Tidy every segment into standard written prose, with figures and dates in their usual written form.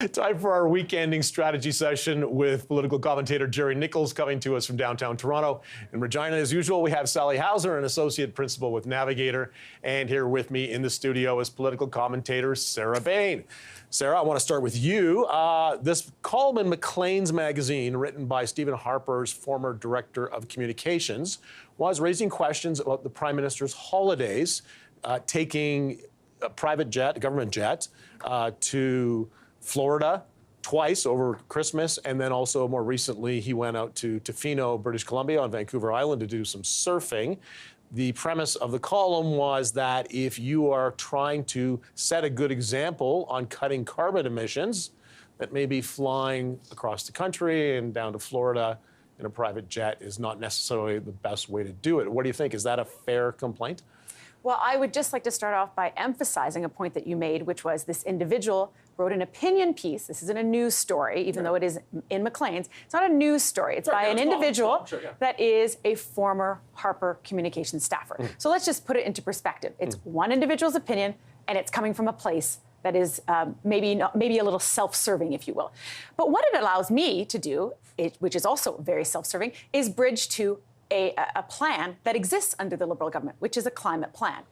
Time for our week-ending strategy session with political commentator Jerry Nichols, coming to us from downtown Toronto. In Regina, as usual, we have Sally Hauser, an associate principal with Navigator. And here with me in the studio is political commentator Sarah Bain. Sarah, I want to start with you. This column in Maclean's magazine, written by Stephen Harper's former director of communications, was raising questions about the Prime Minister's holidays, taking a private jet, a government jet, to Florida twice over Christmas, and then also more recently he went out to Tofino, British Columbia on Vancouver Island to do some surfing. The premise of the column was that if you are trying to set a good example on cutting carbon emissions, that maybe flying across the country and down to Florida in a private jet is not necessarily the best way to do it. What do you think? Is that a fair complaint? Well, I would just like to start off by emphasizing a point that you made, which was this individual wrote an opinion piece. This isn't a news story, even though it is in Maclean's. It's not a news story. It's by an individual that is a former Harper communications staffer. So let's just put it into perspective. It's one individual's opinion, and it's coming from a place that is maybe a little self-serving, if you will. But what it allows me to do, which is also very self-serving, is bridge to a plan that exists under the Liberal government, which is a climate plan.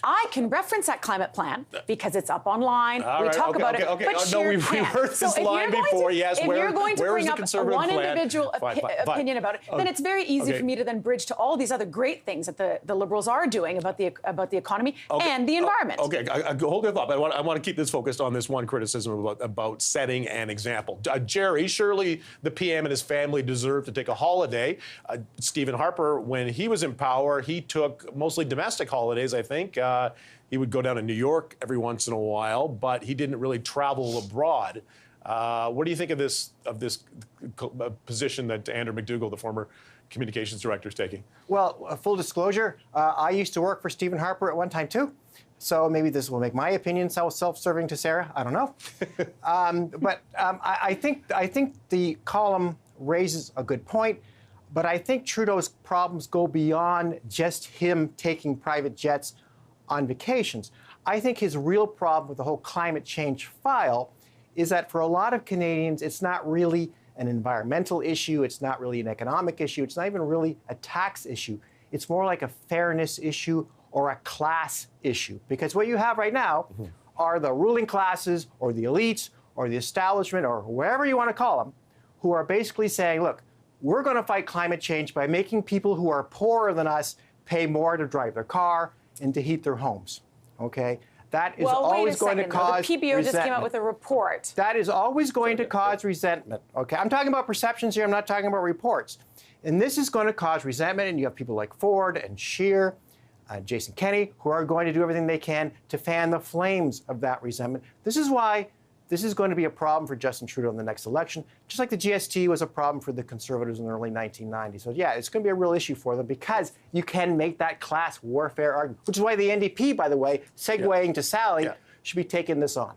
I can reference that climate plan because it's up online. We talk about it. But Shearer we've heard this line before. Yes, if you're going to bring up one plan? individual opinion about it, then it's very easy for me to then bridge to all these other great things that the Liberals are doing about the economy and the environment. Hold your thought. But I want to keep this focused on this one criticism about setting an example. Jerry, surely the PM and his family deserve to take a holiday. Stephen Harper, when he was in power, he took mostly domestic holidays, I think. He would go down to New York every once in a while, but he didn't really travel abroad. What do you think of this position that Andrew McDougall, the former communications director, is taking? Well, full disclosure, I used to work for Stephen Harper at one time too. So maybe this will make my opinion self-serving to Sarah. I don't know. I think the column raises a good point. But I think Trudeau's problems go beyond just him taking private jets on vacations. I think his real problem with the whole climate change file is that for a lot of Canadians, it's not really an environmental issue. It's not really an economic issue. It's not even really a tax issue. It's more like a fairness issue or a class issue. Because what you have right now are the ruling classes or the elites or the establishment or whoever you want to call them, who are basically saying, look, we're going to fight climate change by making people who are poorer than us pay more to drive their car and to heat their homes. Okay? That is always going to cause the PBO resentment. just came out with a report. That is always going to cause resentment. Okay? I'm talking about perceptions here. I'm not talking about reports. And this is going to cause resentment. And you have people like Ford and Shearer, Jason Kenney, who are going to do everything they can to fan the flames of that resentment. This is why this is going to be a problem for Justin Trudeau in the next election, just like the GST was a problem for the Conservatives in the early 1990s. So, yeah, it's going to be a real issue for them because you can make that class warfare argument, which is why the NDP, by the way, segueing to Sally, should be taking this on.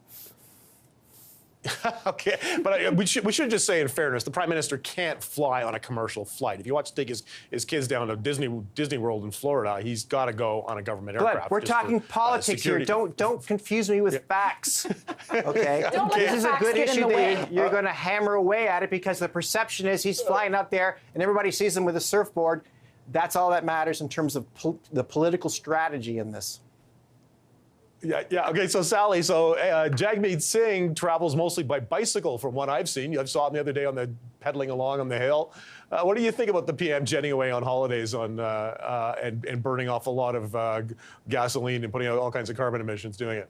Okay, but we should just say in fairness, the Prime Minister can't fly on a commercial flight. If you watch take his kids down to Disney World in Florida, he's got to go on a government aircraft. We're talking politics here. Don't confuse me with facts. Okay, this is a good issue that you're going to hammer away at it because the perception is he's flying up there and everybody sees him with a surfboard. That's all that matters in terms of the political strategy in this. Yeah. Okay. So Sally, Jagmeet Singh travels mostly by bicycle, from what I've seen. I saw him the other day pedaling along on the hill. What do you think about the PM jetting away on holidays and burning off a lot of gasoline and putting out all kinds of carbon emissions doing it?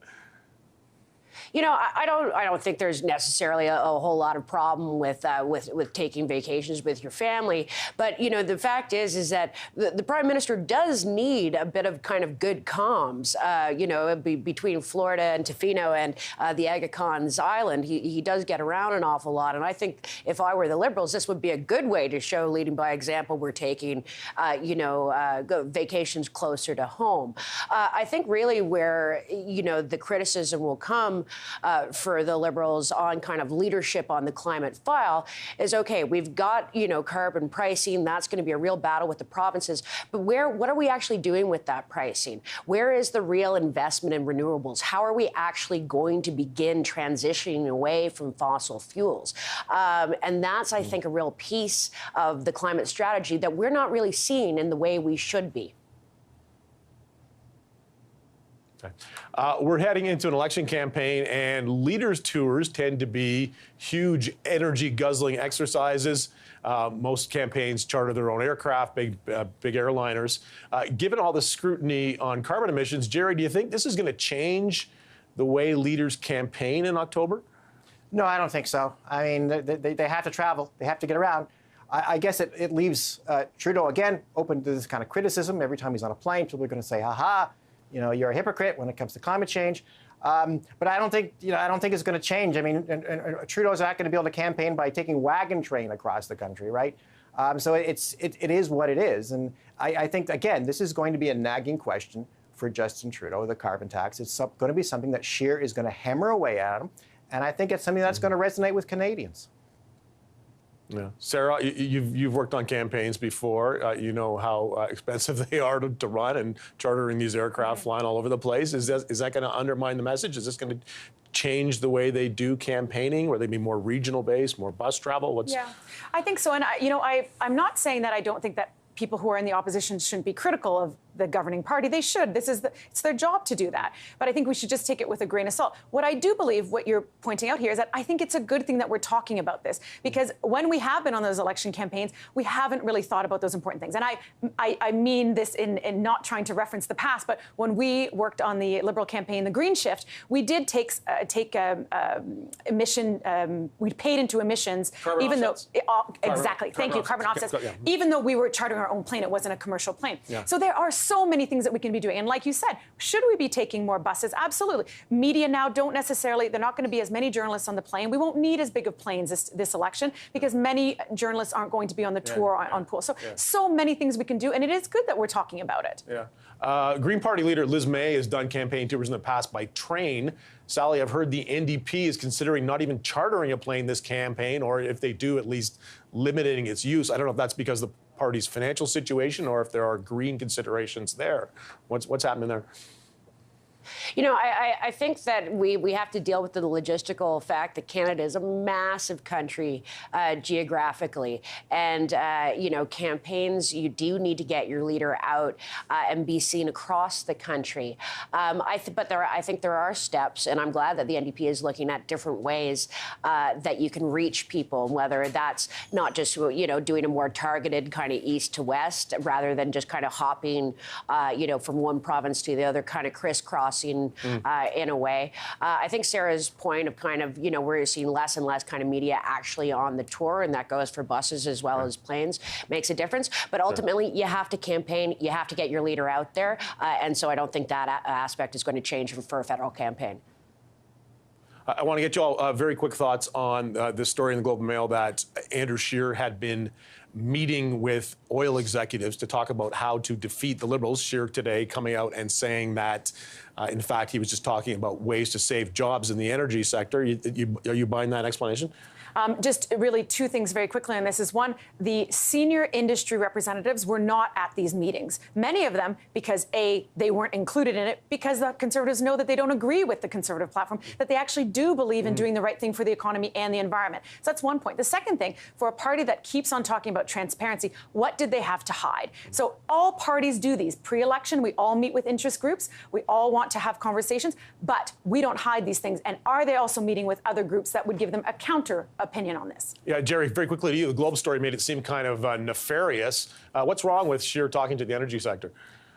You know, I don't think there's necessarily a whole lot of problem with taking vacations with your family. But, you know, the fact is that the Prime Minister does need a bit of kind of good comms, you know, between Florida and Tofino and the Aga Khan's Island. He does get around an awful lot. And I think if I were the Liberals, this would be a good way to show, leading by example, we're taking, vacations closer to home. I think really where, you know, the criticism will come for the Liberals on kind of leadership on the climate file is, okay, we've got, carbon pricing. That's going to be a real battle with the provinces. But what are we actually doing with that pricing? Where is the real investment in renewables? How are we actually going to begin transitioning away from fossil fuels? And that's, I think, a real piece of the climate strategy that we're not really seeing in the way we should be. Okay. We're heading into an election campaign, and leaders' tours tend to be huge energy-guzzling exercises. Most campaigns charter their own aircraft, big airliners. Given all the scrutiny on carbon emissions, Jerry, do you think this is going to change the way leaders campaign in October? No, I don't think so. I mean, they have to travel. They have to get around. I guess it leaves Trudeau, again, open to this kind of criticism. Every time he's on a plane, people are going to say, ha-ha, you're a hypocrite when it comes to climate change. But I don't think it's going to change. I mean, and Trudeau's not going to be able to campaign by taking wagon train across the country, right? So it is what it is. And I think, again, this is going to be a nagging question for Justin Trudeau, the carbon tax. It's going to be something that Shearer is going to hammer away at him. And I think it's something that's going to resonate with Canadians. Yeah. Sarah, you've worked on campaigns before. You know how expensive they are to run, and chartering these aircraft flying all over the place. Is that going to undermine the message? Is this going to change the way they do campaigning? Will they be more regional based, more bus travel? Yeah, I think so. And I'm not saying that I don't think that people who are in the opposition shouldn't be critical of the governing party. They should. It's their job to do that. But I think we should just take it with a grain of salt. What I do believe, what you're pointing out here, is that I think it's a good thing that we're talking about this, because when we have been on those election campaigns, we haven't really thought about those important things. And I mean this in not trying to reference the past, but when we worked on the Liberal campaign, the Green Shift, we did take emission. We paid into emissions, carbon even offsets. though exactly. Thank you, carbon offsets. Even though we were chartering our own plane, it wasn't a commercial plane. Yeah. So there are so many things that we can be doing. And like you said, should we be taking more buses? Absolutely. Media now they're not going to be as many journalists on the plane. We won't need as big of planes this election, because many journalists aren't going to be on the tour on pool. So many things we can do. And it is good that we're talking about it. Yeah. Green Party leader Liz May has done campaign tours in the past by train. Sally, I've heard the NDP is considering not even chartering a plane this campaign, or if they do, at least limiting its use. I don't know if that's because the party's financial situation or if there are green considerations there. What's happening there? I think that we have to deal with the logistical fact that Canada is a massive country geographically. And, campaigns, you do need to get your leader out and be seen across the country. I think there are steps, and I'm glad that the NDP is looking at different ways that you can reach people, whether that's not just, doing a more targeted kind of east to west, rather than just kind of hopping, from one province to the other, kind of crisscrossing in a way. I think Sarah's point of kind of, we're seeing less and less kind of media actually on the tour, and that goes for buses as well as planes, makes a difference. But ultimately, you have to campaign, you have to get your leader out there. And so I don't think that aspect is going to change for a federal campaign. I want to get you all very quick thoughts on this story in the Globe and Mail that Andrew Shearer had been meeting with oil executives to talk about how to defeat the Liberals. Shearer today coming out and saying that, in fact, he was just talking about ways to save jobs in the energy sector. Are you buying that explanation? Just really two things very quickly on this is, one, the senior industry representatives were not at these meetings. Many of them because, A, they weren't included in it because the Conservatives know that they don't agree with the Conservative platform, that they actually do believe in doing the right thing for the economy and the environment. So that's one point. The second thing, for a party that keeps on talking about transparency, what did they have to hide? So all parties do these. Pre-election, we all meet with interest groups. We all want to have conversations, but we don't hide these things. And are they also meeting with other groups that would give them a counter opinion on this? Yeah, Jerry, very quickly to you. The Globe story made it seem kind of nefarious. What's wrong with Shearer talking to the energy sector?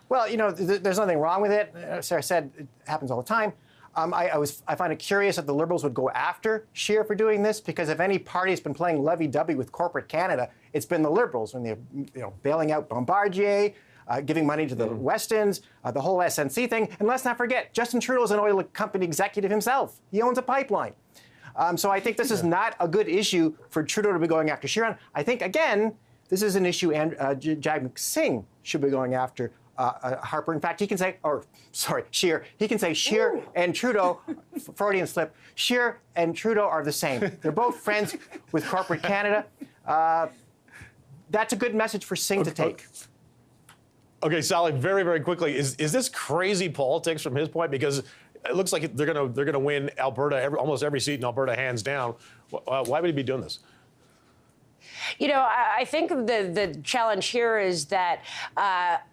Well, there's nothing wrong with it. Sarah said it happens all the time. I find it curious that the Liberals would go after Shearer for doing this, because if any party has been playing lovey-dovey with corporate Canada, it's been the Liberals, when they're bailing out Bombardier, giving money to the Westons, the whole SNC thing. And let's not forget, Justin Trudeau is an oil company executive himself. He owns a pipeline. So I think this is not a good issue for Trudeau to be going after Shearer. I think, again, this is an issue Singh should be going after Harper. In fact, he can say, Shearer. He can say Shearer and Trudeau, Freudian slip, Shearer and Trudeau are the same. They're both friends with corporate Canada. That's a good message for Singh to take. Okay, Sally, very, very quickly, is this crazy politics from his point? Because it looks like they're gonna win Alberta, almost every seat in Alberta, hands down. Why would he be doing this? You know, I think the challenge here is that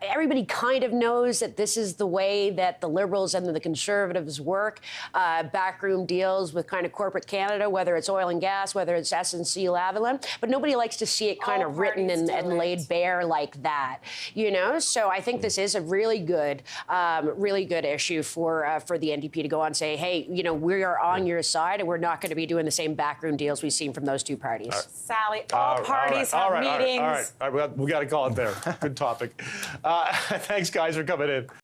everybody kind of knows that this is the way that the Liberals and the Conservatives work, backroom deals with kind of corporate Canada, whether it's oil and gas, whether it's SNC-Lavalin, but nobody likes to see it kind of written and laid bare like that, you know? So I think this is a really good issue for the NDP to go on and say, hey, you know, we are on your side and we're not going to be doing the same backroom deals we've seen from those two parties. Sally, all parties have meetings. All right. We got to call it there. Good topic. Thanks, guys, for coming in.